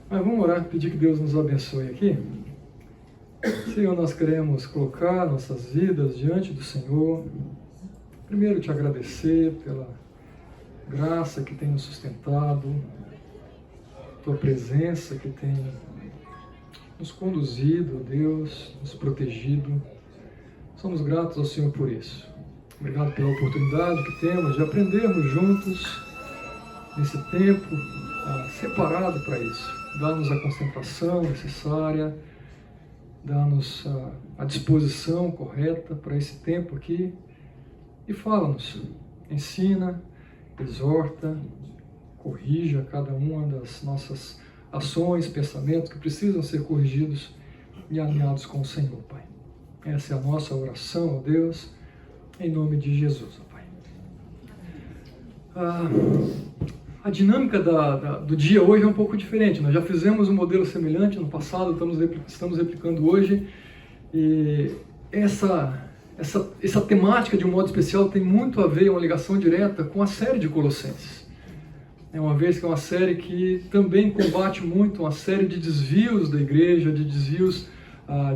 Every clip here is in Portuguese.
Mas vamos orar, pedir que Deus nos abençoe aqui. Senhor, nós queremos colocar nossas vidas diante do Senhor. Primeiro, te agradecer pela graça que tem nos sustentado, tua presença que tem nos conduzido, Deus, nos protegido. Somos gratos ao Senhor por isso. Obrigado pela oportunidade que temos de aprendermos juntos nesse tempo separado para isso. Dá-nos a concentração necessária, dá-nos a disposição correta para esse tempo aqui e fala-nos, ensina, exorta, corrija cada uma das nossas ações, pensamentos que precisam ser corrigidos e alinhados com o Senhor, Pai. Essa é a nossa oração, ó Deus, em nome de Jesus, ó Pai. A dinâmica do dia hoje é um pouco diferente. Nós já fizemos um modelo semelhante no passado, estamos replicando hoje. E essa temática, de um modo especial, tem muito a ver, uma ligação direta com a série de Colossenses. Uma vez que é uma série que também combate muito uma série de desvios da igreja, de desvios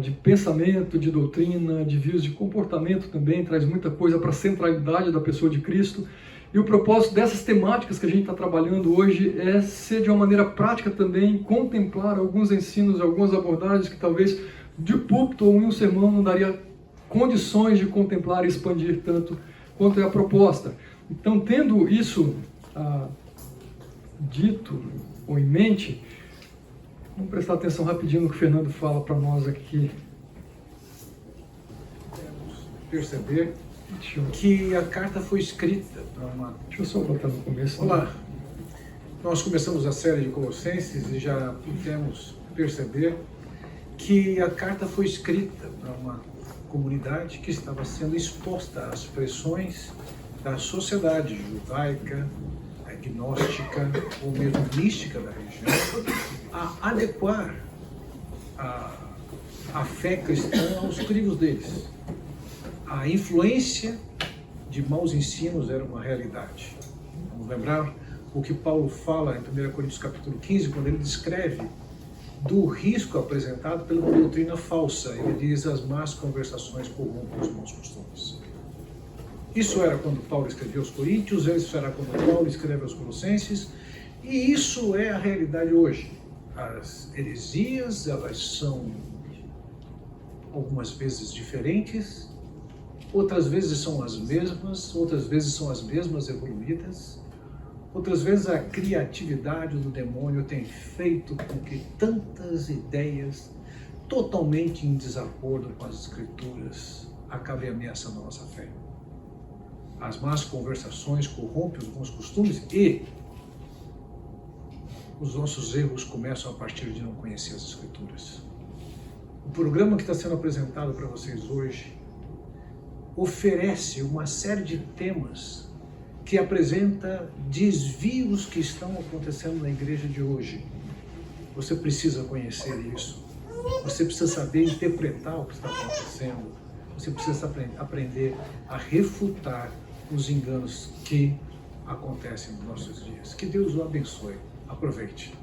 de pensamento, de doutrina, desvios de comportamento também, traz muita coisa para a centralidade da pessoa de Cristo. E o propósito dessas temáticas que a gente está trabalhando hoje é ser de uma maneira prática também, contemplar alguns ensinos, algumas abordagens que talvez de púlpito ou em um sermão não daria condições de contemplar e expandir tanto quanto é a proposta. Então, tendo isso dito ou em mente, vamos prestar atenção rapidinho no que o Fernando fala para nós aqui. Perceber que a carta foi escrita para uma... Deixa eu só botar no começo. Olá, nós começamos a série de Colossenses e já pudemos perceber que a carta foi escrita para uma comunidade que estava sendo exposta às pressões da sociedade judaica, agnóstica ou mesmo mística da região, a adequar a fé cristã aos crivos deles. A influência de maus ensinos era uma realidade. Vamos lembrar o que Paulo fala em 1 Coríntios capítulo 15, quando ele descreve do risco apresentado pela doutrina falsa. Ele diz: as más conversações corrompem os bons costumes. Isso era quando Paulo escreveu aos Coríntios, isso era quando Paulo escreve aos Colossenses, e isso é a realidade hoje. As heresias, elas são algumas vezes diferentes, outras vezes são as mesmas, outras vezes são as mesmas evoluídas, outras vezes a criatividade do demônio tem feito com que tantas ideias totalmente em desacordo com as Escrituras acabem ameaçando a nossa fé. As más conversações corrompem os bons costumes e os nossos erros começam a partir de não conhecer as Escrituras. O programa que está sendo apresentado para vocês hoje oferece uma série de temas que apresenta desvios que estão acontecendo na igreja de hoje. Você precisa conhecer isso. Você precisa saber interpretar o que está acontecendo. Você precisa aprender a refutar os enganos que acontecem nos nossos dias. Que Deus o abençoe. Aproveite.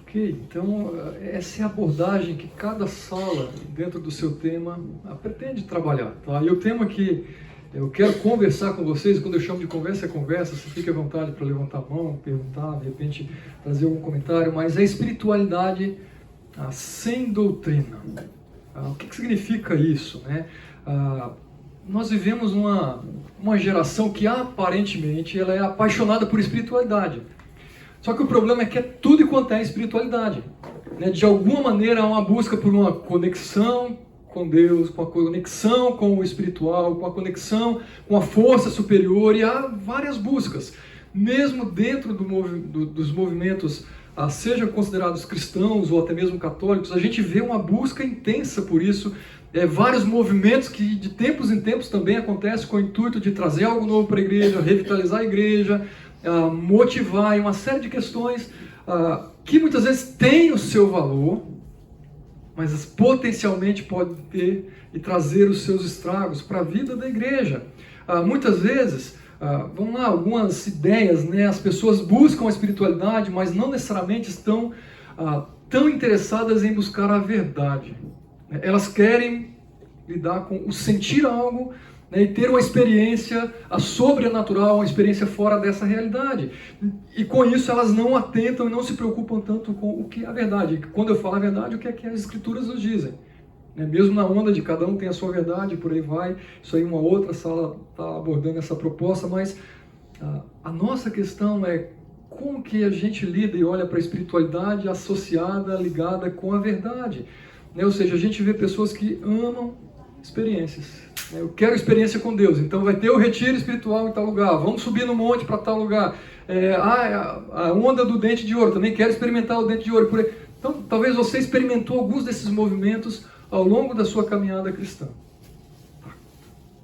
Ok, então essa é a abordagem que cada sala, dentro do seu tema, pretende trabalhar. Tá? E o tema que eu quero conversar com vocês, quando eu chamo de conversa, é conversa, você fique à vontade para levantar a mão, perguntar, de repente trazer algum comentário, mas é espiritualidade sem doutrina. O que significa isso? Né? Nós vivemos uma geração que aparentemente ela é apaixonada por espiritualidade. Só que o problema é que é tudo quanto é espiritualidade. Né? De alguma maneira há uma busca por uma conexão com Deus, com a conexão com o espiritual, com a conexão com a força superior, e há várias buscas. Mesmo dentro dos movimentos, sejam considerados cristãos ou até mesmo católicos, a gente vê uma busca intensa por isso. Vários movimentos que de tempos em tempos também acontecem com o intuito de trazer algo novo para a igreja, revitalizar a igreja, motivar, e uma série de questões que muitas vezes têm o seu valor, mas potencialmente podem ter e trazer os seus estragos para a vida da igreja. Muitas vezes vamos lá, algumas ideias, né? As pessoas buscam a espiritualidade, mas não necessariamente estão tão interessadas em buscar a verdade. Elas querem lidar com o sentir algo, né, e ter uma experiência sobrenatural, uma experiência fora dessa realidade. E com isso elas não atentam e não se preocupam tanto com o que é a verdade. Quando eu falo a verdade, o que é que as Escrituras nos dizem? Mesmo na onda de cada um tem a sua verdade, por aí vai. Isso aí uma outra sala está abordando essa proposta, mas a nossa questão é como que a gente lida e olha para a espiritualidade associada, ligada com a verdade. Ou seja, a gente vê pessoas que amam experiências. Eu quero experiência com Deus, então vai ter o retiro espiritual em tal lugar, vamos subir no monte para tal lugar. A onda do dente de ouro, também quero experimentar o dente de ouro. Por aí. Então, talvez você experimentou alguns desses movimentos ao longo da sua caminhada cristã.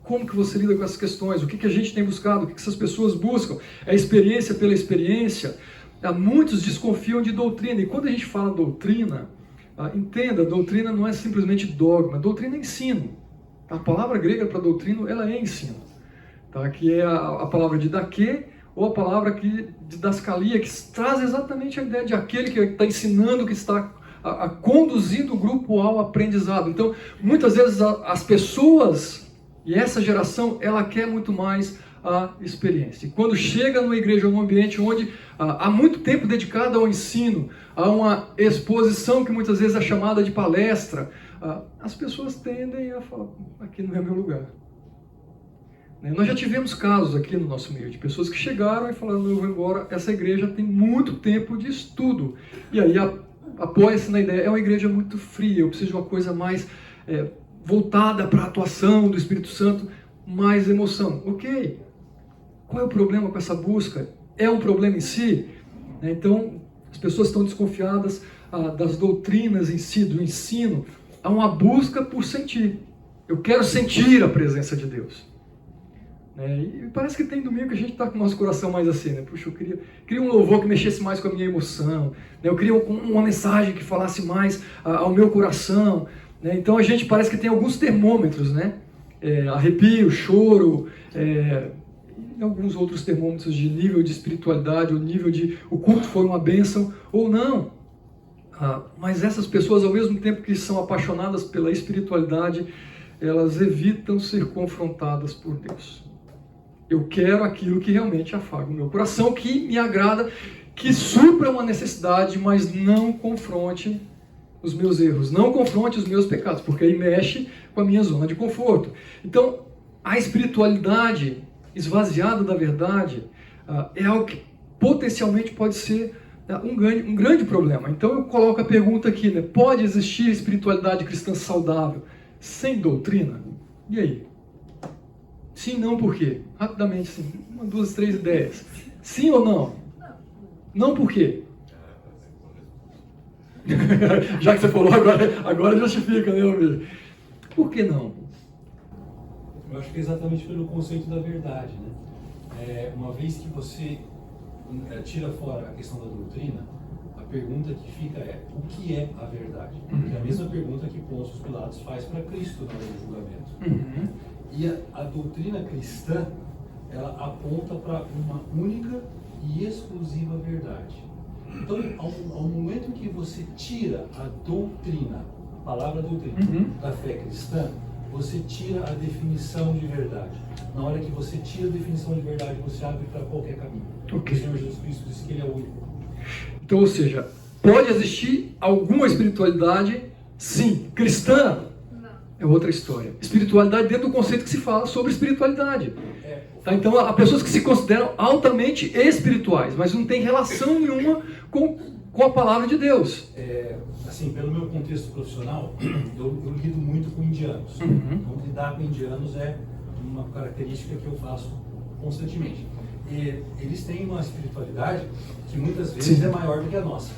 Como que você lida com essas questões? O que a gente tem buscado? O que essas pessoas buscam? É experiência pela experiência? Muitos desconfiam de doutrina, e quando a gente fala doutrina, entenda, doutrina não é simplesmente dogma, doutrina é ensino. A palavra grega para doutrina, ela é ensino, tá? Que é a palavra didaquê, ou a palavra de didascalia, que traz exatamente a ideia de aquele que está ensinando, que está conduzindo o grupo ao aprendizado. Então, muitas vezes as pessoas, e essa geração, ela quer muito mais a experiência. E quando chega numa igreja, num ambiente onde há muito tempo dedicado ao ensino, a uma exposição que muitas vezes é chamada de palestra, as pessoas tendem a falar, aqui não é meu lugar. Nós já tivemos casos aqui no nosso meio de pessoas que chegaram e falaram, eu vou embora, essa igreja tem muito tempo de estudo. E aí apoia-se na ideia, é uma igreja muito fria, eu preciso de uma coisa mais voltada para a atuação do Espírito Santo, mais emoção. Ok, qual é o problema com essa busca? É um problema em si? Então, as pessoas estão desconfiadas das doutrinas em si, do ensino. Há uma busca por sentir. Eu quero sentir a presença de Deus. E parece que tem domingo que a gente está com o nosso coração mais assim, né? Puxa, eu queria um louvor que mexesse mais com a minha emoção. Eu queria uma mensagem que falasse mais ao meu coração. Então a gente parece que tem alguns termômetros, né? Arrepio, choro, e alguns outros termômetros de nível de espiritualidade, o nível de o culto foi uma bênção ou não. Mas essas pessoas, ao mesmo tempo que são apaixonadas pela espiritualidade, elas evitam ser confrontadas por Deus. Eu quero aquilo que realmente afaga o meu coração, que me agrada, que supra uma necessidade, mas não confronte os meus erros, não confronte os meus pecados, porque aí mexe com a minha zona de conforto. Então, a espiritualidade esvaziada da verdade é algo que potencialmente pode ser um grande problema. Então eu coloco a pergunta aqui, né? Pode existir espiritualidade cristã saudável sem doutrina? E aí? Sim, não, por quê? Rapidamente, sim. 1, 2, 3 ideias. Sim ou não? Não, por quê? Já que você falou, agora justifica, né, amigo? Por que não? Eu acho que é exatamente pelo conceito da verdade, né? Uma vez que você tira fora a questão da doutrina, a pergunta que fica é, o que é a verdade? Que é a mesma pergunta que Pôncio Pilatos faz para Cristo na hora do julgamento. E a doutrina cristã, ela aponta para uma única e exclusiva verdade. Então, ao momento que você tira a doutrina, a palavra doutrina, da fé cristã, você tira a definição de verdade. Na hora que você tira a definição de verdade, você abre para qualquer caminho. O Senhor Jesus Cristo disse que Ele é o único. Então, ou seja, pode existir alguma espiritualidade, sim, cristã, é outra história. Espiritualidade dentro do conceito que se fala sobre espiritualidade. Tá? Então, há pessoas que se consideram altamente espirituais, mas não tem relação nenhuma com a palavra de Deus. Assim, pelo meu contexto profissional, eu lido muito com indianos. Então, lidar com indianos é uma característica que eu faço constantemente. E eles têm uma espiritualidade que muitas vezes é maior do que a nossa.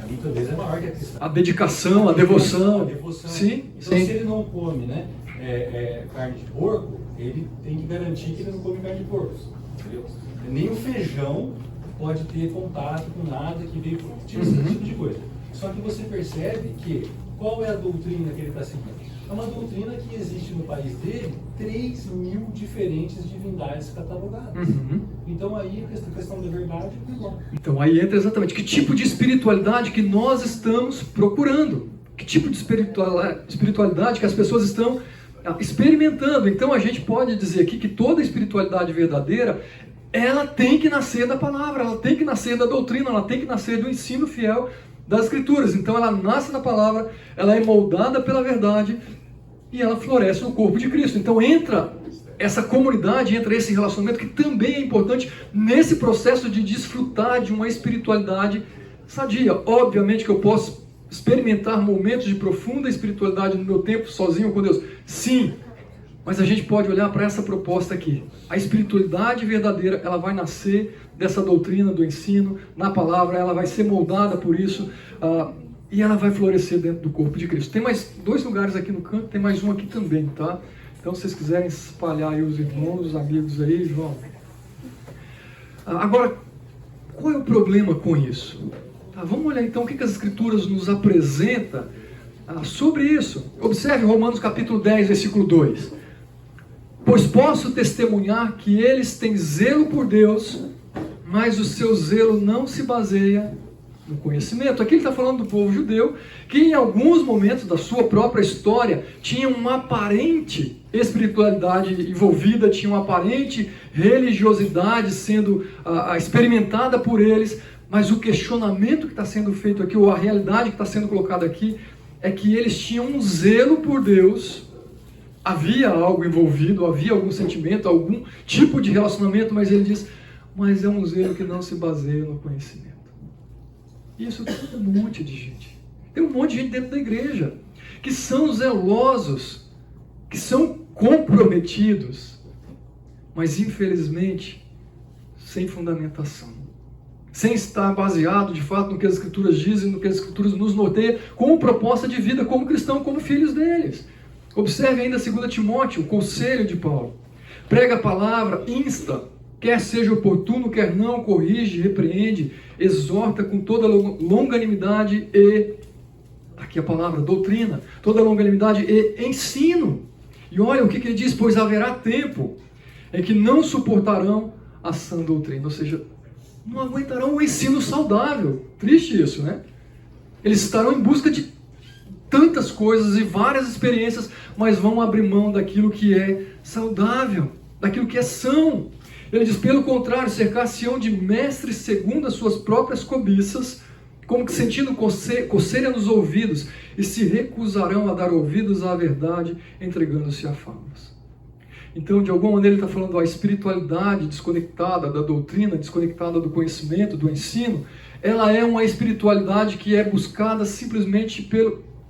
Muitas vezes é maior que a cristã. A dedicação, a devoção. A devoção. Sim, então, sim. Se ele não come, né, carne de porco, ele tem que garantir que ele não come carne de porco. Entendeu? Nem o feijão pode ter contato com nada que veio esse tipo de coisa. Só que você percebe que qual é a doutrina que ele está seguindo? É uma doutrina que existe no país dele 3.000 diferentes divindades catalogadas. Então aí a questão da verdade é igual. Então aí entra exatamente que tipo de espiritualidade que nós estamos procurando. Que tipo de espiritualidade que as pessoas estão experimentando. Então a gente pode dizer aqui que toda espiritualidade verdadeira, ela tem que nascer da palavra, ela tem que nascer da doutrina, ela tem que nascer do ensino fiel das Escrituras. Então ela nasce da palavra, ela é moldada pela verdade e ela floresce no corpo de Cristo. Então entra essa comunidade, entra esse relacionamento que também é importante nesse processo de desfrutar de uma espiritualidade sadia. Obviamente que eu posso experimentar momentos de profunda espiritualidade no meu tempo sozinho com Deus. Sim, mas a gente pode olhar para essa proposta aqui. A espiritualidade verdadeira, ela vai nascer dessa doutrina, do ensino, na palavra, ela vai ser moldada por isso, e ela vai florescer dentro do corpo de Cristo. Tem mais 2 lugares aqui no canto, tem mais um aqui também, tá? Então, se vocês quiserem espalhar aí os irmãos, os amigos aí, vão. Agora, qual é o problema com isso? Vamos olhar então o que as Escrituras nos apresentam sobre isso. Observe Romanos capítulo 10, versículo 2. Pois posso testemunhar que eles têm zelo por Deus, mas o seu zelo não se baseia no conhecimento. Aqui ele está falando do povo judeu, que em alguns momentos da sua própria história tinha uma aparente espiritualidade envolvida, tinha uma aparente religiosidade sendo experimentada por eles, mas o questionamento que está sendo feito aqui, ou a realidade que está sendo colocada aqui, é que eles tinham um zelo por Deus. Havia algo envolvido, havia algum sentimento, algum tipo de relacionamento, mas ele diz, mas é um zelo que não se baseia no conhecimento. Isso tem um monte de gente. Tem um monte de gente dentro da igreja que são zelosos, que são comprometidos, mas infelizmente sem fundamentação, sem estar baseado de fato no que as Escrituras dizem, no que as Escrituras nos norteiam, como proposta de vida, como cristão, como filhos deles. Observe ainda 2 Timóteo, o conselho de Paulo. Prega a palavra, insta, quer seja oportuno, quer não, corrige, repreende, exorta com toda longanimidade e, aqui a palavra, doutrina, toda longanimidade e ensino. E olha o que ele diz, pois haverá tempo em que não suportarão a sã doutrina, ou seja, não aguentarão o ensino saudável. Triste isso, né? Eles estarão em busca de tantas coisas e várias experiências, mas vão abrir mão daquilo que é saudável, daquilo que é são. Ele diz, pelo contrário, cercar-se-ão de mestres segundo as suas próprias cobiças, como que sentindo coceira nos ouvidos, e se recusarão a dar ouvidos à verdade, entregando-se a fábulas. Então, de alguma maneira, ele está falando a espiritualidade desconectada da doutrina, desconectada do conhecimento, do ensino, ela é uma espiritualidade que é buscada simplesmente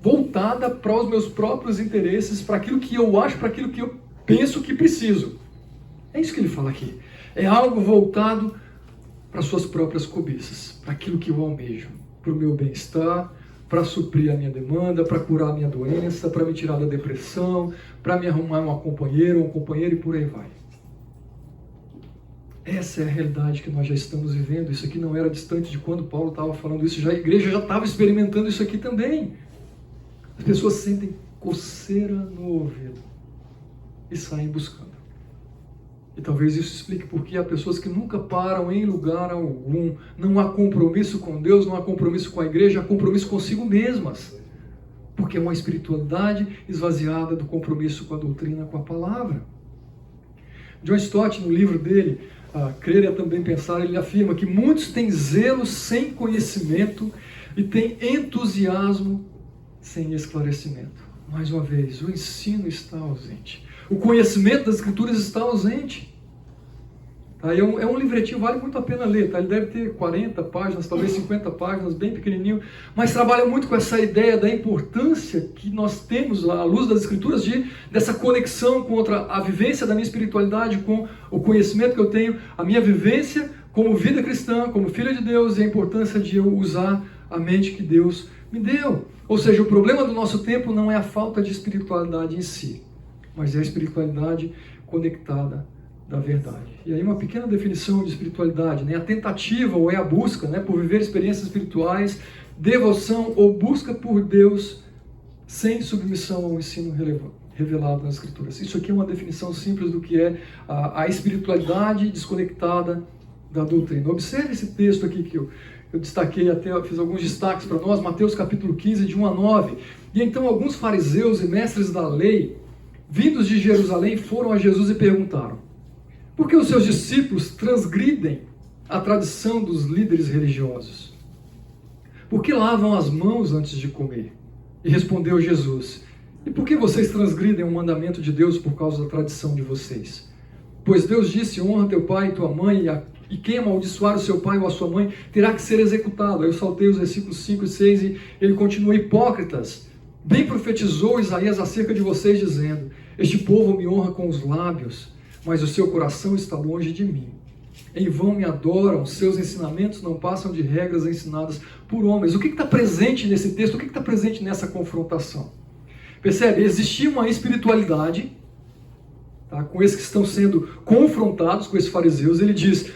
voltada para os meus próprios interesses, para aquilo que eu acho, para aquilo que eu penso que preciso. É isso que ele fala aqui. É algo voltado para suas próprias cobiças, para aquilo que eu almejo, para o meu bem-estar, para suprir a minha demanda, para curar a minha doença, para me tirar da depressão, para me arrumar uma companheira, um companheiro e por aí vai. Essa é a realidade que nós já estamos vivendo. Isso aqui não era distante de quando Paulo estava falando isso, a igreja já estava experimentando isso aqui também. As pessoas sentem coceira no ouvido e saem buscando. E talvez isso explique porque há pessoas que nunca param em lugar algum. Não há compromisso com Deus, não há compromisso com a igreja, há compromisso consigo mesmas. Porque é uma espiritualidade esvaziada do compromisso com a doutrina, com a palavra. John Stott, no livro dele, Crer é Também Pensar, ele afirma que muitos têm zelo sem conhecimento e têm entusiasmo sem esclarecimento. Mais uma vez, o ensino está ausente. O conhecimento das Escrituras está ausente. É um livretinho, vale muito a pena ler. Ele deve ter 40 páginas, talvez 50 páginas, bem pequenininho, mas trabalha muito com essa ideia da importância que nós temos, à luz das Escrituras, dessa conexão contra a vivência da minha espiritualidade com o conhecimento que eu tenho, a minha vivência como vida cristã, como filho de Deus, e a importância de eu usar a mente que Deus me deu. Ou seja, o problema do nosso tempo não é a falta de espiritualidade em si, mas é a espiritualidade conectada da verdade. E aí uma pequena definição de espiritualidade, né? A tentativa ou é a busca, né, por viver experiências espirituais devoção ou busca por Deus sem submissão ao ensino revelado nas Escrituras. Isso aqui é uma definição simples do que é a espiritualidade desconectada da doutrina. Observe esse texto aqui que eu destaquei, até fiz alguns destaques para nós, Mateus capítulo 15, de 1 a 9. E então alguns fariseus e mestres da lei, vindos de Jerusalém, foram a Jesus e perguntaram: por que os seus discípulos transgridem a tradição dos líderes religiosos? Por que lavam as mãos antes de comer? E respondeu Jesus: e por que vocês transgridem o mandamento de Deus por causa da tradição de vocês? Pois Deus disse: honra teu pai e tua mãe, e quem amaldiçoar o seu pai ou a sua mãe terá que ser executado. Aí eu saltei os versículos 5 e 6 e ele continua: hipócritas, bem profetizou Isaías acerca de vocês, dizendo: este povo me honra com os lábios, mas o seu coração está longe de mim. Em vão me adoram, seus ensinamentos não passam de regras ensinadas por homens. O que está presente nesse texto? O que está presente nessa confrontação? Percebe? Existia uma espiritualidade, tá, com esses que estão sendo confrontados, com esses fariseus. Ele diz: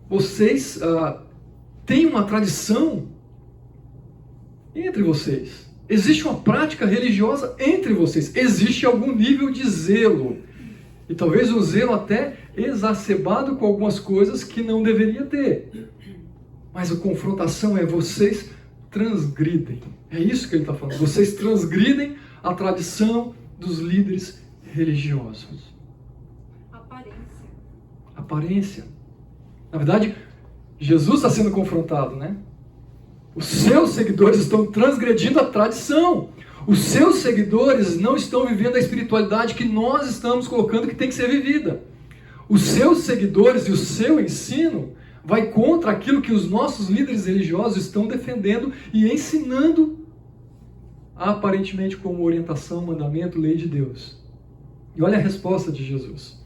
vocês têm uma tradição entre vocês. Existe uma prática religiosa entre vocês. Existe algum nível de zelo. E talvez um zelo até exacerbado com algumas coisas que não deveria ter. Mas a confrontação é: vocês transgridem. É isso que ele está falando. Vocês transgridem a tradição dos líderes religiosos. Aparência. Na verdade, Jesus está sendo confrontado, né? Os seus seguidores estão transgredindo a tradição. Os seus seguidores não estão vivendo a espiritualidade que nós estamos colocando que tem que ser vivida. Os seus seguidores e o seu ensino vai contra aquilo que os nossos líderes religiosos estão defendendo e ensinando, aparentemente como orientação, mandamento, lei de Deus. E olha a resposta de Jesus: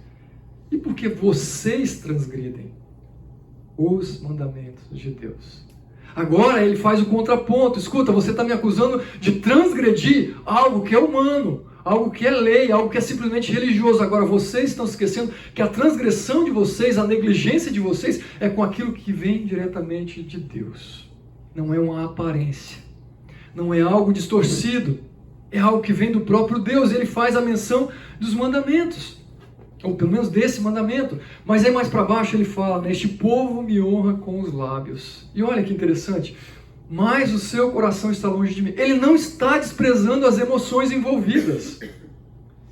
e por que vocês transgridem os mandamentos de Deus? Agora ele faz o contraponto. Escuta, você está me acusando de transgredir algo que é humano, algo que é lei, algo que é simplesmente religioso. Agora vocês estão esquecendo que a transgressão de vocês, a negligência de vocês é com aquilo que vem diretamente de Deus. Não é uma aparência, não é algo distorcido, é algo que vem do próprio Deus. Ele faz a menção dos mandamentos, ou pelo menos desse mandamento. Mas aí mais para baixo ele fala, né, este povo me honra com os lábios. E olha que interessante: mas o seu coração está longe de mim. Ele não está desprezando as emoções envolvidas.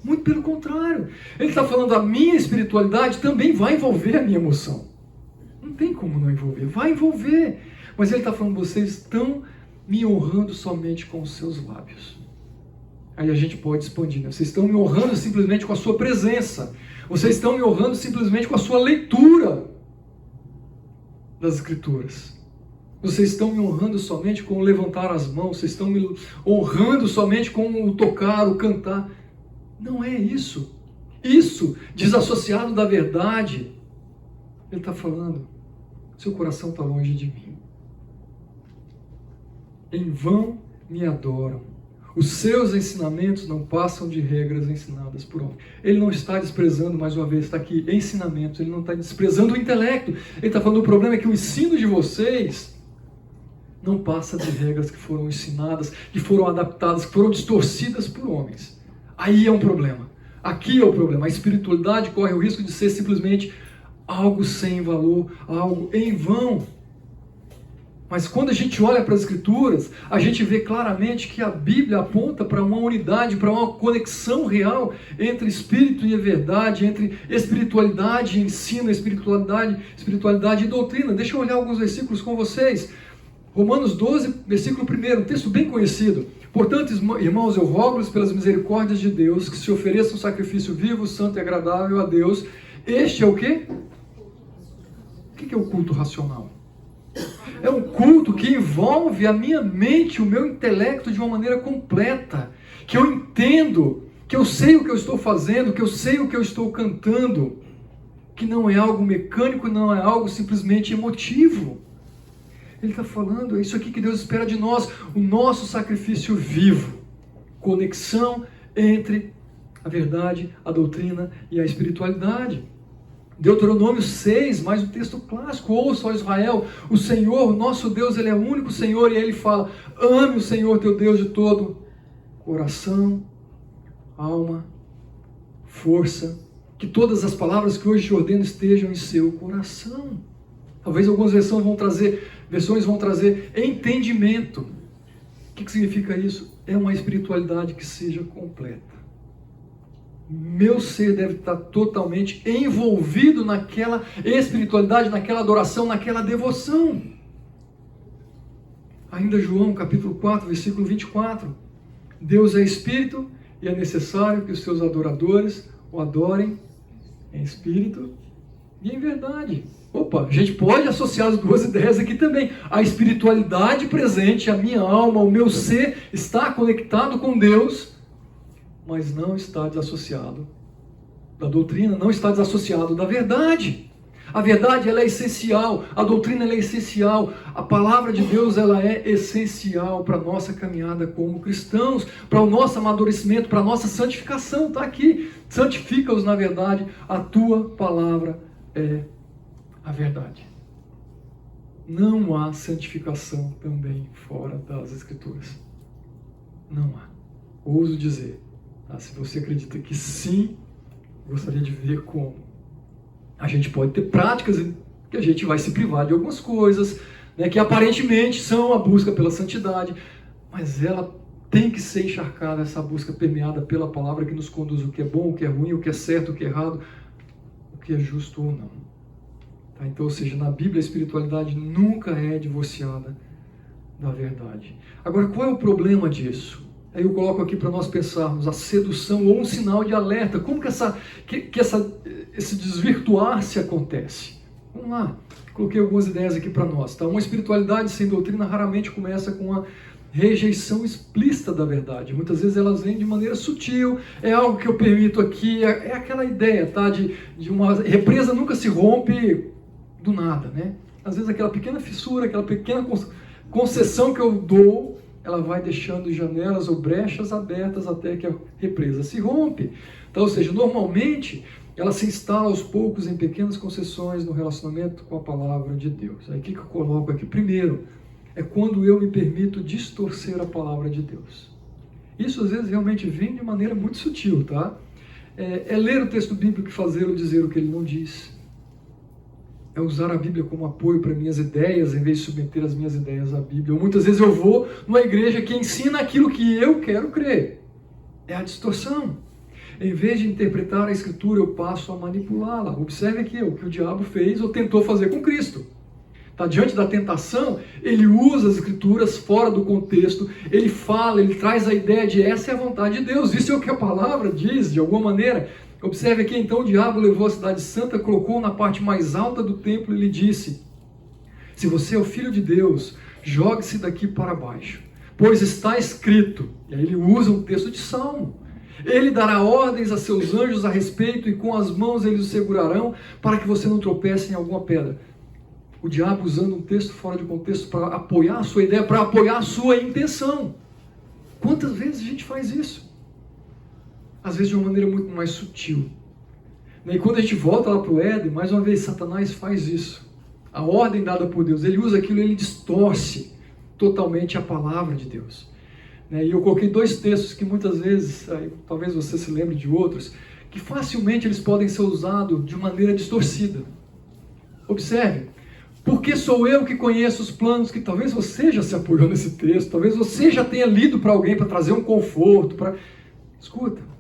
Muito pelo contrário. Ele está falando: a minha espiritualidade também vai envolver a minha emoção. Não tem como não envolver. Vai envolver. Mas ele está falando: vocês estão me honrando somente com os seus lábios. Aí a gente pode expandir, né? Vocês estão me honrando simplesmente com a sua presença. Vocês estão me honrando simplesmente com a sua leitura das Escrituras. Vocês estão me honrando somente com o levantar as mãos. Vocês estão me honrando somente com o tocar, o cantar. Não é isso. Isso, desassociado da verdade. Ele está falando: seu coração está longe de mim. Em vão me adoram. Os seus ensinamentos não passam de regras ensinadas por homem. Ele não está desprezando, mais uma vez, está aqui, ensinamentos. Ele não está desprezando o intelecto. Ele está falando: o problema é que o ensino de vocês não passa de regras que foram ensinadas, que foram adaptadas, que foram distorcidas por homens. Aí é um problema. Aqui é o problema. A espiritualidade corre o risco de ser simplesmente algo sem valor, algo em vão. Mas quando a gente olha para as Escrituras, a gente vê claramente que a Bíblia aponta para uma unidade, para uma conexão real entre espírito e verdade, entre espiritualidade e ensino, espiritualidade e doutrina. Deixa eu olhar alguns versículos com vocês. Romanos 12, versículo 1, um texto bem conhecido. Portanto, irmãos, eu rogo-lhes pelas misericórdias de Deus que se ofereça um sacrifício vivo, santo e agradável a Deus. Este é o quê? O que é o culto racional? É um culto que envolve a minha mente, o meu intelecto de uma maneira completa. Que eu entendo, que eu sei o que eu estou fazendo, que eu sei o que eu estou cantando. Que não é algo mecânico, não é algo simplesmente emotivo. Ele está falando, é isso aqui que Deus espera de nós, o nosso sacrifício vivo. Conexão entre a verdade, a doutrina e a espiritualidade. Deuteronômio 6, mais um texto clássico: ouça, ó Israel, o Senhor, nosso Deus, Ele é o único Senhor, e aí ele fala: ame o Senhor teu Deus de todo coração, alma, força, que todas as palavras que hoje te ordeno estejam em seu coração. Talvez algumas versões vão trazer entendimento. O que significa isso? É uma espiritualidade que seja completa. Meu ser deve estar totalmente envolvido naquela espiritualidade, naquela adoração, naquela devoção. Ainda João capítulo 4, versículo 24. Deus é espírito e é necessário que os seus adoradores o adorem em espírito e em verdade. Opa, a gente pode associar as duas ideias aqui também. A espiritualidade presente, a minha alma, o meu ser está conectado com Deus, mas não está desassociado da doutrina, não está desassociado da verdade. A verdade, ela é essencial, a doutrina, ela é essencial, a palavra de Deus, ela é essencial para a nossa caminhada como cristãos, para o nosso amadurecimento, para a nossa santificação. Está aqui: santifica-os na verdade, a tua palavra é a verdade. Não há santificação também fora das Escrituras. Não há. Ouso dizer, tá? Se você acredita que sim, gostaria de ver como. A gente pode ter práticas que a gente vai se privar de algumas coisas, né, que aparentemente são a busca pela santidade, mas ela tem que ser encharcada, essa busca permeada pela palavra que nos conduz o que é bom, o que é ruim, o que é certo, o que é errado, o que é justo ou não. Tá? Então, ou seja, na Bíblia a espiritualidade nunca é divorciada da verdade. Agora, qual é o problema disso? Aí eu coloco aqui para nós pensarmos: a sedução ou um sinal de alerta. Como que esse desvirtuar-se acontece? Vamos lá, coloquei algumas ideias aqui para nós. Tá? Uma espiritualidade sem doutrina raramente começa com a rejeição explícita da verdade. Muitas vezes elas vêm de maneira sutil, é algo que eu permito aqui, é aquela ideia, tá? de uma represa nunca se rompe do nada, né? Às vezes aquela pequena fissura, aquela pequena concessão que eu dou, ela vai deixando janelas ou brechas abertas até que a represa se rompe. Então, ou seja, normalmente ela se instala aos poucos em pequenas concessões no relacionamento com a palavra de Deus. Aí o que eu coloco aqui? Primeiro, é quando eu me permito distorcer a palavra de Deus. Isso às vezes realmente vem de maneira muito sutil, tá? É ler o texto bíblico e fazê-lo dizer o que ele não diz. É usar a Bíblia como apoio para minhas ideias, em vez de submeter as minhas ideias à Bíblia. Ou muitas vezes eu vou numa igreja que ensina aquilo que eu quero crer. É a distorção. Em vez de interpretar a Escritura, eu passo a manipulá-la. Observe aqui o que o diabo fez ou tentou fazer com Cristo. Tá, diante da tentação, ele usa as Escrituras fora do contexto, ele fala, ele traz a ideia de essa é a vontade de Deus, isso é o que a palavra diz, de alguma maneira. Observe aqui, então, o diabo levou a cidade santa, colocou na parte mais alta do templo e lhe disse: se você é o Filho de Deus, jogue-se daqui para baixo, pois está escrito. E aí ele usa um texto de Salmo: ele dará ordens a seus anjos a respeito, e com as mãos eles o segurarão, para que você não tropece em alguma pedra. O diabo usando um texto fora de contexto para apoiar a sua ideia, para apoiar a sua intenção. Quantas vezes a gente faz isso? Às vezes de uma maneira muito mais sutil. E quando a gente volta lá para o Éden, mais uma vez Satanás faz isso. A ordem dada por Deus, ele usa aquilo, ele distorce totalmente a palavra de Deus. E eu coloquei dois textos que muitas vezes, talvez você se lembre de outros, que facilmente eles podem ser usados de maneira distorcida. Observe: porque sou eu que conheço os planos, que talvez você já se apoiou nesse texto, talvez você já tenha lido para alguém para trazer um conforto. Escuta,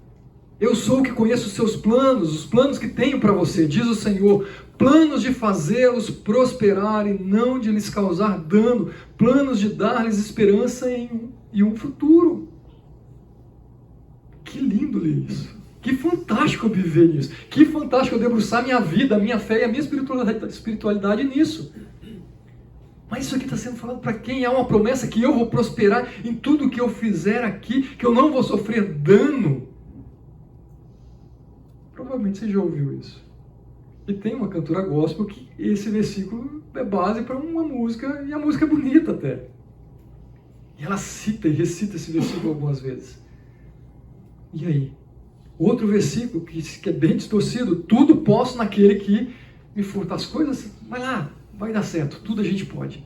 eu sou o que conheço os seus planos, os planos que tenho para você, diz o Senhor, planos de fazê-los prosperar e não de lhes causar dano, planos de dar-lhes esperança em um futuro. Que lindo ler isso. Que fantástico viver nisso. Que fantástico eu debruçar minha vida, a minha fé e a minha espiritualidade nisso. Mas isso aqui está sendo falado para quem? Há uma promessa que eu vou prosperar em tudo que eu fizer aqui, que eu não vou sofrer dano. Provavelmente você já ouviu isso. E tem uma cantora gospel que esse versículo é base para uma música, e a música é bonita até. E ela cita e recita esse versículo algumas vezes. E aí? Outro versículo que é bem distorcido: tudo posso naquele que me furta as coisas. Vai lá, vai dar certo, tudo a gente pode.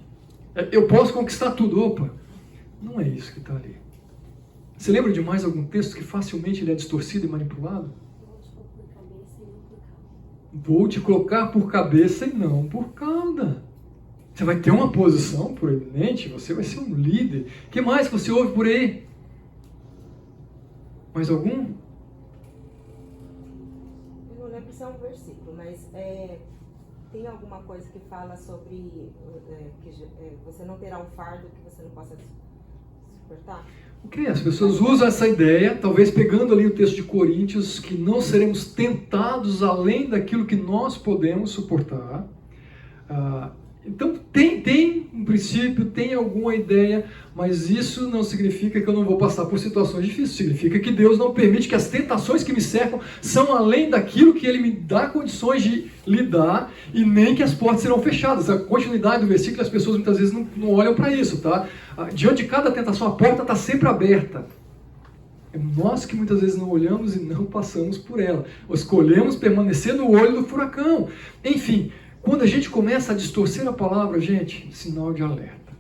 Eu posso conquistar tudo. Opa, não é isso que está ali. Você lembra de mais algum texto que facilmente ele é distorcido e manipulado? Vou te colocar por cabeça e não por cauda. Você vai ter uma posição proeminente, você vai ser um líder. O que mais que você ouve por aí? Mais algum? Eu não lembro se é um versículo, mas tem alguma coisa que fala sobre você não terá um fardo que você não possa suportar? Ok, as pessoas usam essa ideia, talvez pegando ali o texto de Coríntios, que não seremos tentados além daquilo que nós podemos suportar. Então tem um princípio, tem alguma ideia, mas isso não significa que eu não vou passar por situações difíceis. Significa que Deus não permite, que as tentações que me cercam são além daquilo que Ele me dá condições de lidar, e nem que as portas serão fechadas. A continuidade do versículo, as pessoas muitas vezes não olham para isso, tá? Diante de cada tentação, a porta está sempre aberta. É nós que muitas vezes não olhamos e não passamos por ela. Ou escolhemos permanecer no olho do furacão. Enfim, quando a gente começa a distorcer a palavra, gente, sinal de alerta.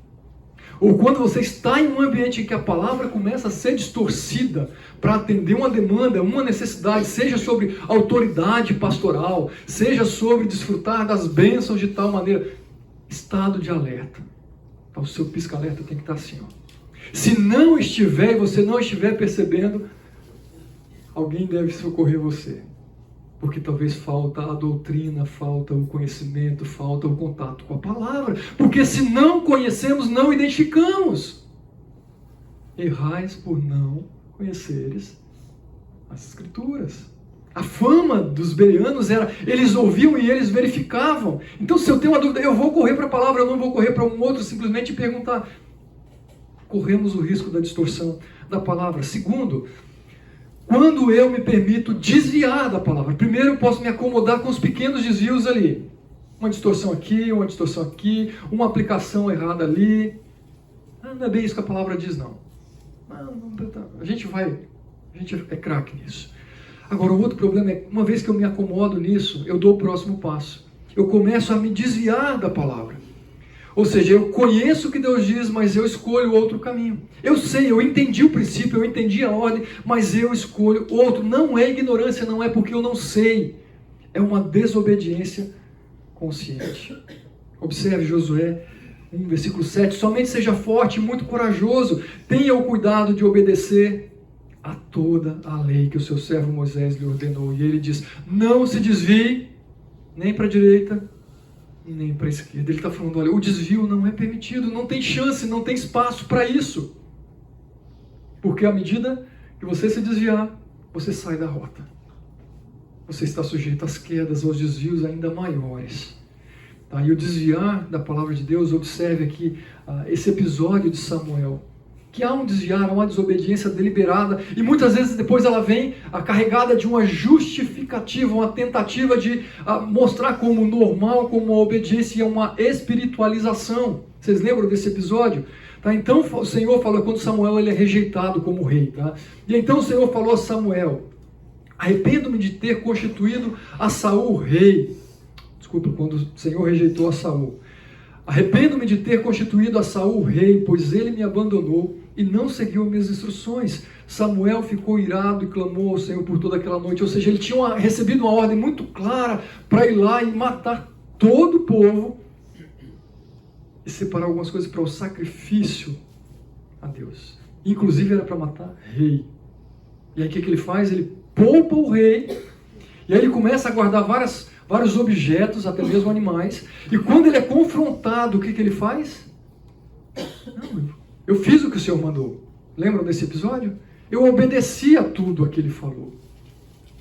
Ou quando você está em um ambiente em que a palavra começa a ser distorcida para atender uma demanda, uma necessidade, seja sobre autoridade pastoral, seja sobre desfrutar das bênçãos de tal maneira, estado de alerta. O seu pisca-alerta tem que estar assim, ó. Se não estiver e você não estiver percebendo, alguém deve socorrer você. Porque talvez falta a doutrina, falta o conhecimento, falta o contato com a palavra. Porque se não conhecemos, não identificamos. Errais por não conheceres as Escrituras. A fama dos bereanos era, eles ouviam e eles verificavam. Então, se eu tenho uma dúvida, eu vou correr para a palavra, eu não vou correr para um outro, simplesmente perguntar. Corremos o risco da distorção da palavra. Segundo, quando eu me permito desviar da palavra. Primeiro, eu posso me acomodar com os pequenos desvios ali. Uma distorção aqui, uma aplicação errada ali. Não é bem isso que a palavra diz, não. A gente é craque nisso. Agora, o outro problema é, uma vez que eu me acomodo nisso, eu dou o próximo passo. Eu começo a me desviar da palavra. Ou seja, eu conheço o que Deus diz, mas eu escolho outro caminho. Eu sei, eu entendi o princípio, eu entendi a ordem, mas eu escolho outro. Não é ignorância, não é porque eu não sei. É uma desobediência consciente. Observe Josué 1, versículo 7. Somente seja forte e muito corajoso. Tenha o cuidado de obedecer a toda a lei que o seu servo Moisés lhe ordenou. E ele diz, não se desvie nem para a direita, nem para a esquerda. Ele está falando, olha, o desvio não é permitido, não tem chance, não tem espaço para isso. Porque à medida que você se desviar, você sai da rota. Você está sujeito às quedas, aos desvios ainda maiores. Tá? E o desviar da palavra de Deus, observe aqui esse episódio de Samuel, que há um desviar, há uma desobediência deliberada, e muitas vezes depois ela vem carregada de uma justificativa, uma tentativa de mostrar como normal, como uma obediência e uma espiritualização. Vocês lembram desse episódio? Tá? Então o Senhor falou, quando Samuel ele é rejeitado como rei, tá? E então o Senhor falou a Samuel, arrependo-me de ter constituído a Saul rei. Desculpa, quando o Senhor rejeitou a Saul. Arrependo-me de ter constituído a Saul rei, pois ele me abandonou e não seguiu minhas instruções. Samuel ficou irado e clamou ao Senhor por toda aquela noite. Ou seja, ele tinha recebido uma ordem muito clara para ir lá e matar todo o povo e separar algumas coisas para o sacrifício a Deus. Inclusive era para matar rei. E aí o que ele faz? Ele poupa o rei e aí ele começa a guardar vários objetos, até mesmo animais. E quando ele é confrontado, o que ele faz? Não, eu fiz o que o Senhor mandou. Lembram desse episódio? Eu obedeci a tudo o que ele falou.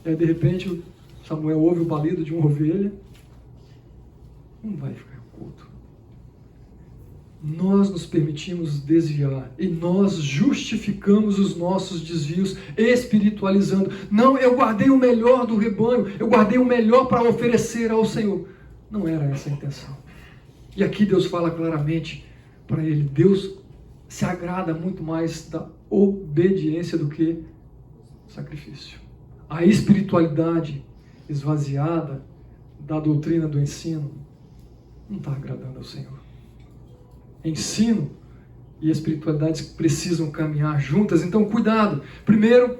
E aí, de repente, Samuel ouve o balido de uma ovelha. Não vai ficar oculto. Nós nos permitimos desviar e nós justificamos os nossos desvios espiritualizando. Não, eu guardei o melhor do rebanho, eu guardei o melhor para oferecer ao Senhor. Não era essa a intenção. E aqui Deus fala claramente para ele, Deus se agrada muito mais da obediência do que sacrifício. a espiritualidade esvaziada da doutrina do ensino não está agradando ao Senhor. Ensino e espiritualidade precisam caminhar juntas, então cuidado. Primeiro,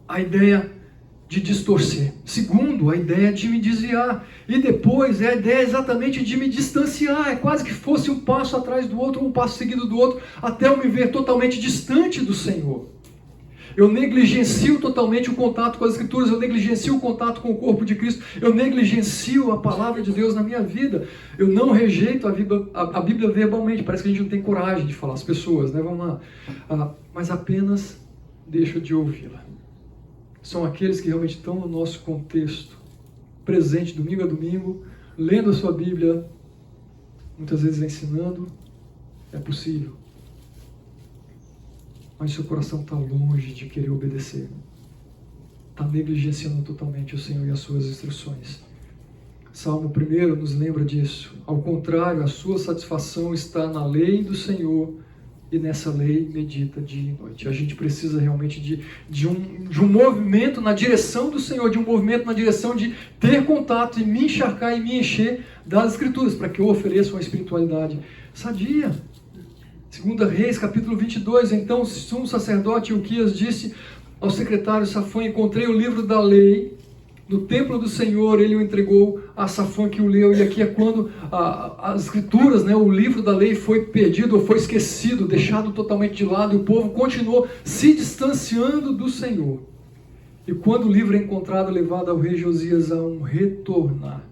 a ideia de distorcer. Segundo, a ideia de me desviar. E depois, a ideia exatamente de me distanciar. É quase que fosse um passo atrás do outro, um passo seguido do outro, até eu me ver totalmente distante do Senhor. Eu negligencio totalmente o contato com as Escrituras, eu negligencio o contato com o corpo de Cristo, eu negligencio a palavra de Deus na minha vida. Eu não rejeito a Bíblia verbalmente, parece que a gente não tem coragem de falar às pessoas, né? Vamos lá. Mas apenas deixo de ouvi-la. São aqueles que realmente estão no nosso contexto, presente domingo a domingo, lendo a sua Bíblia, muitas vezes ensinando. É possível. Mas seu coração está longe de querer obedecer. Está negligenciando totalmente o Senhor e as suas instruções. Salmo 1 nos lembra disso. Ao contrário, a sua satisfação está na lei do Senhor, e nessa lei medita dia e noite. A gente precisa realmente de um movimento na direção do Senhor, de um movimento na direção de ter contato e me encharcar e me encher das Escrituras, para que eu ofereça uma espiritualidade sadia. 2 Reis, capítulo 22, então o sumo sacerdote Ilquias disse ao secretário Safã: encontrei o livro da lei no templo do Senhor. Ele o entregou a Safã, que o leu. E aqui é quando as Escrituras, o livro da lei foi perdido, ou foi esquecido, deixado totalmente de lado, e o povo continuou se distanciando do Senhor. E quando o livro é encontrado, levado ao rei Josias a um retornar,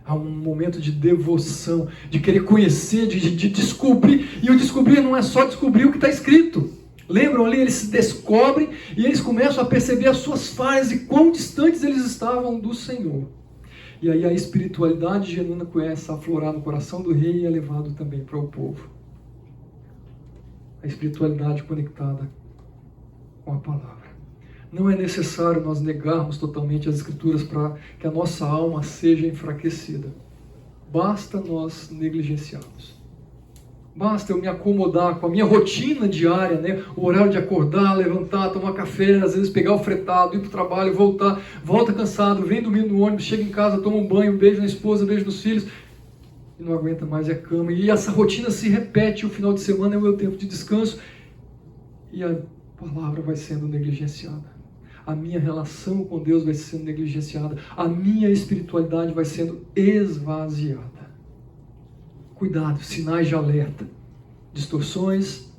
há um momento de devoção, de querer conhecer, de descobrir. E o descobrir não é só descobrir o que está escrito. Lembram ali? Eles se descobrem e eles começam a perceber as suas falhas e quão distantes eles estavam do Senhor. E aí a espiritualidade genuína começa a aflorar no coração do rei e é levado também para o povo. A espiritualidade conectada com a palavra. Não é necessário nós negarmos totalmente as Escrituras para que a nossa alma seja enfraquecida. Basta nós negligenciarmos. Basta eu me acomodar com a minha rotina diária, o horário de acordar, levantar, tomar café, às vezes pegar o fretado, ir para o trabalho, volta cansado, vem dormir no ônibus, chega em casa, toma um banho, beijo na esposa, beijo nos filhos, e não aguenta mais a cama. E essa rotina se repete, o final de semana é o meu tempo de descanso, e a palavra vai sendo negligenciada. A minha relação com Deus vai sendo negligenciada. A minha espiritualidade vai sendo esvaziada. Cuidado, sinais de alerta. Distorções,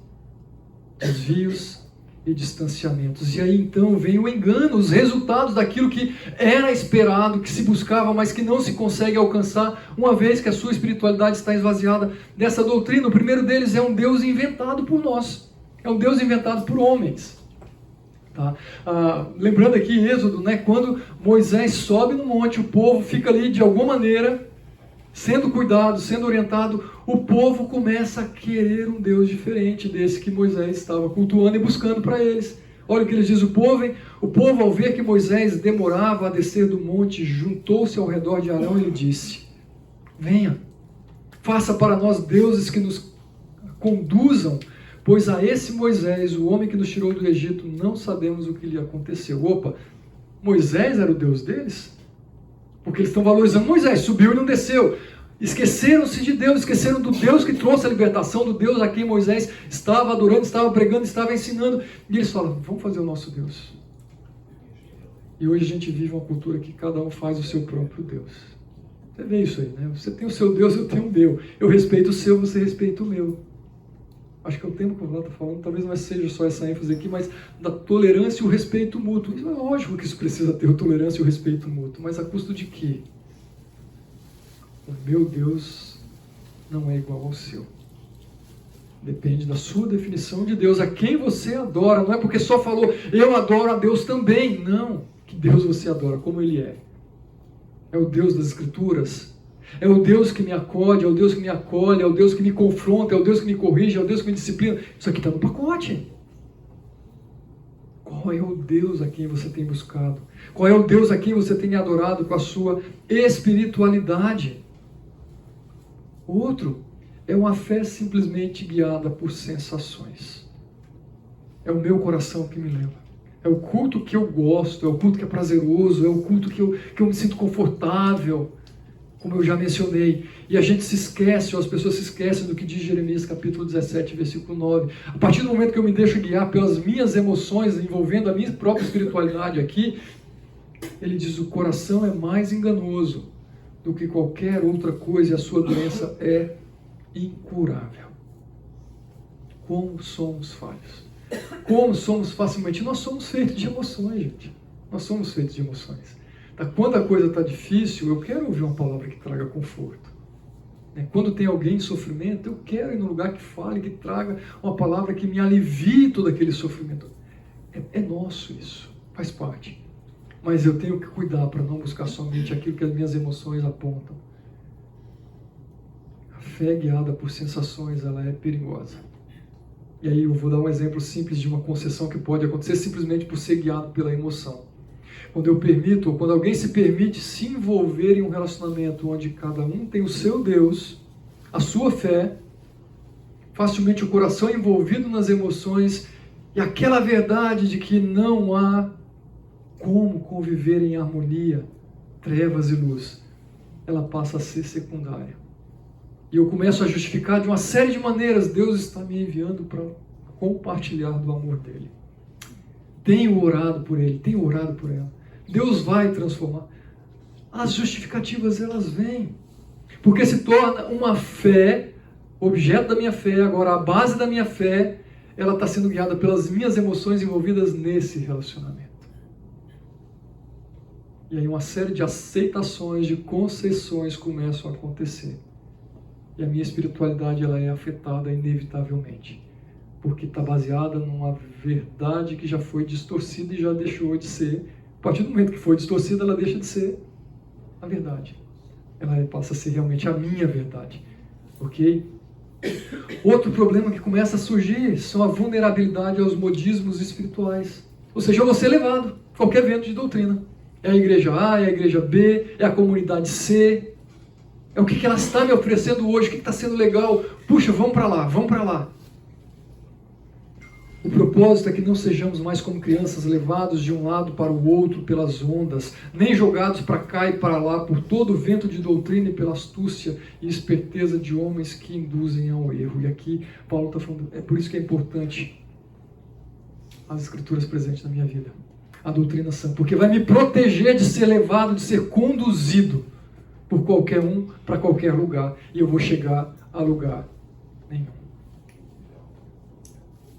desvios e distanciamentos. E aí então vem o engano, os resultados daquilo que era esperado, que se buscava, mas que não se consegue alcançar, uma vez que a sua espiritualidade está esvaziada dessa doutrina. O primeiro deles é um Deus inventado por nós. É um Deus inventado por homens. Tá? Lembrando aqui Êxodo, quando Moisés sobe no monte, o povo fica ali de alguma maneira, sendo cuidado, sendo orientado, o povo começa a querer um Deus diferente desse que Moisés estava cultuando e buscando para eles. Olha o que eles dizem: o povo ao ver que Moisés demorava a descer do monte, juntou-se ao redor de Arão e lhe disse: venha, faça para nós deuses que nos conduzam, pois a esse Moisés, o homem que nos tirou do Egito, não sabemos o que lhe aconteceu. Opa, Moisés era o Deus deles? Porque eles estão valorizando Moisés, subiu e não desceu. Esqueceram-se de Deus, esqueceram do Deus que trouxe a libertação, do Deus a quem Moisés estava adorando, estava pregando, estava ensinando. E eles falam: vamos fazer o nosso Deus. E hoje a gente vive uma cultura que cada um faz o seu próprio Deus. Você vê isso aí, Você tem o seu Deus, eu tenho o meu. Eu respeito o seu, você respeita o meu. Acho que é o tema que o Vlad está falando, talvez não seja só essa ênfase aqui, mas da tolerância e o respeito mútuo. É lógico que isso precisa ter, a tolerância e o respeito mútuo, mas a custo de quê? O meu Deus não é igual ao seu. Depende da sua definição de Deus, a quem você adora. Não é porque só falou, eu adoro a Deus também. Não, que Deus você adora, como Ele é. É o Deus das Escrituras. É o Deus que me acode, é o Deus que me acolhe, é o Deus que me confronta, é o Deus que me corrige, é o Deus que me disciplina. Isso aqui está no pacote. Qual é o Deus a quem você tem buscado? Qual é o Deus a quem você tem adorado com a sua espiritualidade? Outro é uma fé simplesmente guiada por sensações. É o meu coração que me leva. É o culto que eu gosto, é o culto que é prazeroso, é o culto que eu me sinto confortável, como eu já mencionei. E a gente se esquece, ou as pessoas se esquecem do que diz Jeremias capítulo 17, versículo 9. A partir do momento que eu me deixo guiar pelas minhas emoções, envolvendo a minha própria espiritualidade aqui, ele diz: o coração é mais enganoso do que qualquer outra coisa e a sua doença é incurável. Como somos falhos. Como somos facilmente. Nós somos feitos de emoções, gente. Nós somos feitos de emoções. Tá? Quando a coisa está difícil, eu quero ouvir uma palavra que traga conforto. Quando tem alguém em sofrimento, eu quero ir num lugar que fale, que traga uma palavra que me alivie todo aquele sofrimento. É nosso isso, faz parte. Mas eu tenho que cuidar para não buscar somente aquilo que as minhas emoções apontam. A fé guiada por sensações, ela é perigosa. E aí eu vou dar um exemplo simples de uma concessão que pode acontecer simplesmente por ser guiado pela emoção. Quando eu permito, ou quando alguém se permite se envolver em um relacionamento onde cada um tem o seu Deus, a sua fé, facilmente o coração é envolvido nas emoções e aquela verdade de que não há como conviver em harmonia, trevas e luz, ela passa a ser secundária. E eu começo a justificar de uma série de maneiras: Deus está me enviando para compartilhar do amor dele. Tenho orado por ele, tenho orado por ela. Deus vai transformar. As justificativas, elas vêm. Porque se torna uma fé, objeto da minha fé, agora a base da minha fé, ela está sendo guiada pelas minhas emoções envolvidas nesse relacionamento. E aí uma série de aceitações, de concessões começam a acontecer. E a minha espiritualidade, ela é afetada inevitavelmente. Porque está baseada numa verdade que já foi distorcida e já deixou de ser. A partir do momento que foi distorcida, ela deixa de ser a verdade. Ela passa a ser realmente a minha verdade. Ok? Outro problema que começa a surgir são a vulnerabilidade aos modismos espirituais. Ou seja, eu vou ser levado a qualquer vento de doutrina. É a igreja A, é a igreja B, é a comunidade C. É o que ela está me oferecendo hoje, o que está sendo legal. Puxa, vamos para lá, vamos para lá. O propósito é que não sejamos mais como crianças levados de um lado para o outro pelas ondas, nem jogados para cá e para lá por todo o vento de doutrina e pela astúcia e esperteza de homens que induzem ao erro. E aqui Paulo está falando, é por isso que é importante as escrituras presentes na minha vida. A doutrina sã, porque vai me proteger de ser levado, de ser conduzido por qualquer um para qualquer lugar. E eu vou chegar a lugar nenhum.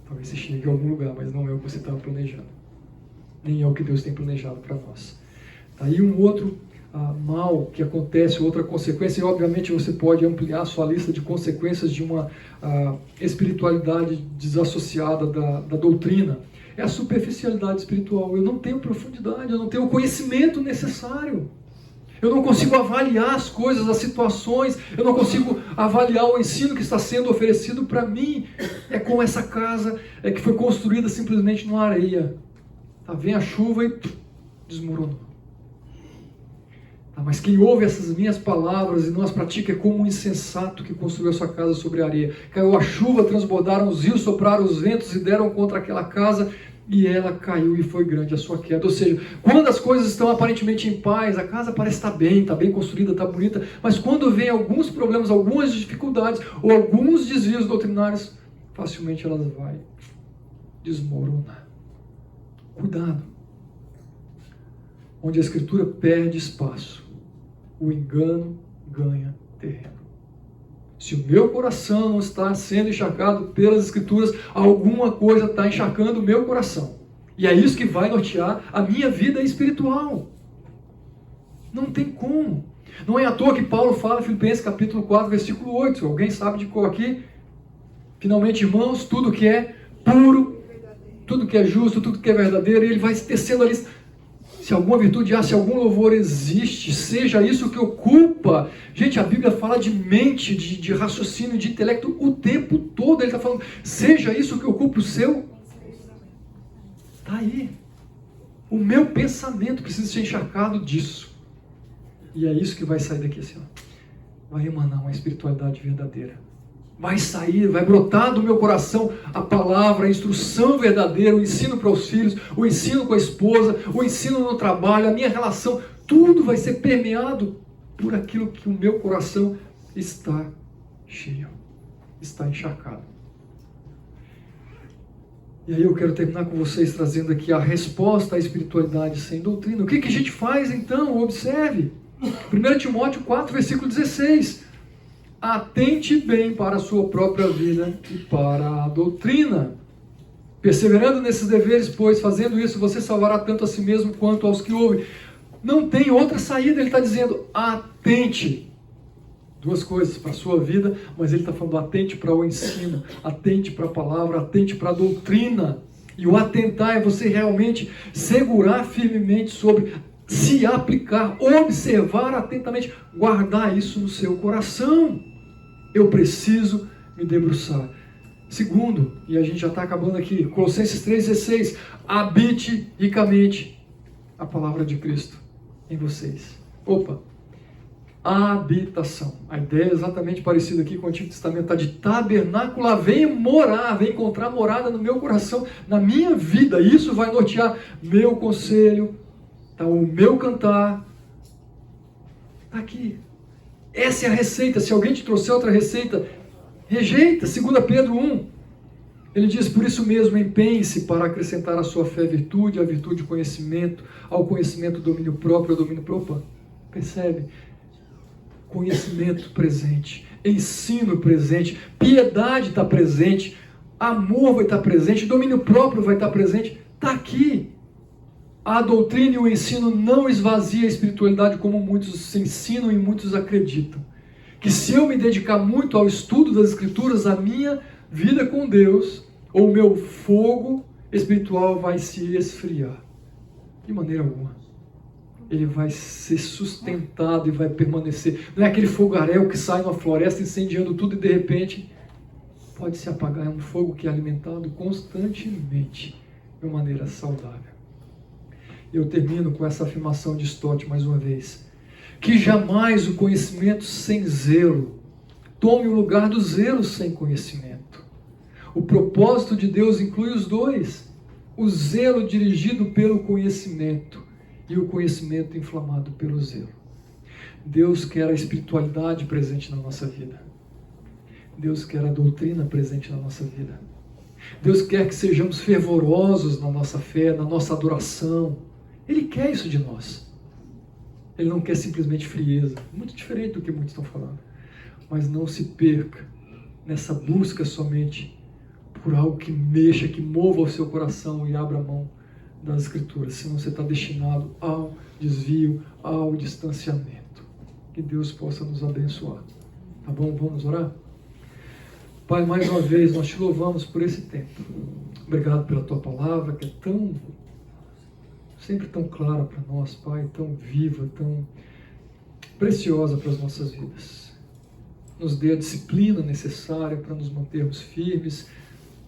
Talvez você chegue a algum lugar, mas não é o que você estava planejando. Nem é o que Deus tem planejado para nós. Aí um outro mal que acontece, outra consequência, e obviamente você pode ampliar a sua lista de consequências de uma espiritualidade desassociada da doutrina. É a superficialidade espiritual. Eu não tenho profundidade, eu não tenho o conhecimento necessário. Eu não consigo avaliar as coisas, as situações, eu não consigo avaliar o ensino que está sendo oferecido para mim. É como essa casa que foi construída simplesmente na areia. Tá, vem a chuva e desmoronou. Tá, mas quem ouve essas minhas palavras e não as pratica é como um insensato que construiu a sua casa sobre a areia. Caiu a chuva, transbordaram os rios, sopraram os ventos e deram contra aquela casa, e ela caiu e foi grande a sua queda. Ou seja, quando as coisas estão aparentemente em paz, a casa parece estar bem construída, está bonita, mas quando vem alguns problemas, algumas dificuldades ou alguns desvios doutrinários, facilmente elas vão desmoronar. Cuidado. Onde a Escritura perde espaço, o engano ganha terreno. Se o meu coração não está sendo encharcado pelas Escrituras, alguma coisa está encharcando o meu coração. E é isso que vai nortear a minha vida espiritual. Não tem como. Não é à toa que Paulo fala em Filipenses capítulo 4, versículo 8. Alguém sabe de qual aqui? Finalmente, irmãos, tudo que é puro, tudo que é justo, tudo que é verdadeiro, e ele vai tecendo a lista. Se alguma virtude há, se algum louvor existe, seja isso que ocupa. Gente, a Bíblia fala de mente, de raciocínio, de intelecto o tempo todo. Ele está falando, seja isso que ocupa o seu. Está aí. O meu pensamento precisa ser encharcado disso. E é isso que vai sair daqui assim, ó. Vai emanar uma espiritualidade verdadeira. vai sair, vai brotar do meu coração a palavra, a instrução verdadeira, o ensino para os filhos, o ensino com a esposa, o ensino no trabalho, a minha relação, tudo vai ser permeado por aquilo que o meu coração está cheio, está encharcado. E aí eu quero terminar com vocês trazendo aqui a resposta à espiritualidade sem doutrina. O que a gente faz então? Observe. 1 Timóteo 4, versículo 16. Atente bem para a sua própria vida e para a doutrina. Perseverando nesses deveres, pois, fazendo isso, você salvará tanto a si mesmo quanto aos que ouvem. Não tem outra saída, ele está dizendo, atente. Duas coisas para a sua vida, mas ele está falando atente para o ensino, atente para a palavra, atente para a doutrina. E o atentar é você realmente segurar firmemente sobre, se aplicar, observar atentamente, guardar isso no seu coração. Eu preciso me debruçar. Segundo, e a gente já está acabando aqui, Colossenses 3,16, habite ricamente a palavra de Cristo em vocês. Habitação. A ideia é exatamente parecida aqui com o Antigo Testamento, está de tabernáculo, vem morar, vem encontrar morada no meu coração, na minha vida. Isso vai nortear meu conselho, tá, o meu cantar. Está aqui. Essa é a receita. Se alguém te trouxer outra receita, rejeita. 2 Pedro 1. Ele diz, por isso mesmo, empenhe-se para acrescentar à sua fé virtude, à virtude conhecimento, ao conhecimento domínio próprio, ao domínio próprio. Percebe? Conhecimento presente, ensino presente, piedade está presente, amor vai estar presente, domínio próprio vai estar presente, está aqui. A doutrina e o ensino não esvazia a espiritualidade como muitos ensinam e muitos acreditam. Que se eu me dedicar muito ao estudo das Escrituras, a minha vida com Deus, ou o meu fogo espiritual vai se esfriar. De maneira alguma. Ele vai ser sustentado e vai permanecer. Não é aquele fogaréu que sai na floresta incendiando tudo e de repente pode se apagar. É um fogo que é alimentado constantemente de uma maneira saudável. Eu termino com essa afirmação de Stott mais uma vez. Que jamais o conhecimento sem zelo tome o lugar do zelo sem conhecimento. O propósito de Deus inclui os dois. O zelo dirigido pelo conhecimento e o conhecimento inflamado pelo zelo. Deus quer a espiritualidade presente na nossa vida. Deus quer a doutrina presente na nossa vida. Deus quer que sejamos fervorosos na nossa fé, na nossa adoração. Ele quer isso de nós. Ele não quer simplesmente frieza. Muito diferente do que muitos estão falando. Mas não se perca nessa busca somente por algo que mexa, que mova o seu coração e abra a mão das Escrituras, senão você está destinado ao desvio, ao distanciamento. Que Deus possa nos abençoar. Tá bom? Vamos orar? Pai, mais uma vez, nós te louvamos por esse tempo. Obrigado pela tua palavra, que é tão, sempre tão clara para nós, Pai, tão viva, tão preciosa para as nossas vidas. Nos dê a disciplina necessária para nos mantermos firmes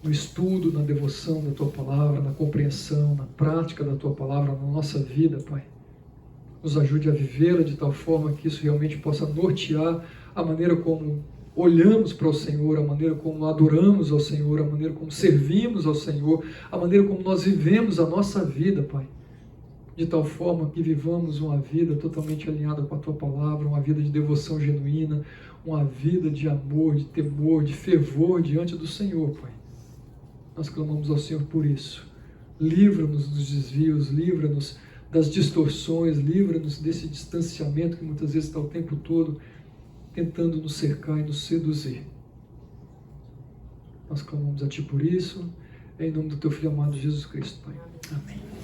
no estudo, na devoção da Tua Palavra, na compreensão, na prática da Tua Palavra na nossa vida, Pai. Nos ajude a vivê-la de tal forma que isso realmente possa nortear a maneira como olhamos para o Senhor, a maneira como adoramos ao Senhor, a maneira como servimos ao Senhor, a maneira como nós vivemos a nossa vida, Pai. De tal forma que vivamos uma vida totalmente alinhada com a Tua Palavra, uma vida de devoção genuína, uma vida de amor, de temor, de fervor diante do Senhor, Pai. Nós clamamos ao Senhor por isso. Livra-nos dos desvios, livra-nos das distorções, livra-nos desse distanciamento que muitas vezes está o tempo todo tentando nos cercar e nos seduzir. Nós clamamos a Ti por isso, em nome do Teu Filho amado Jesus Cristo, Pai. Amém.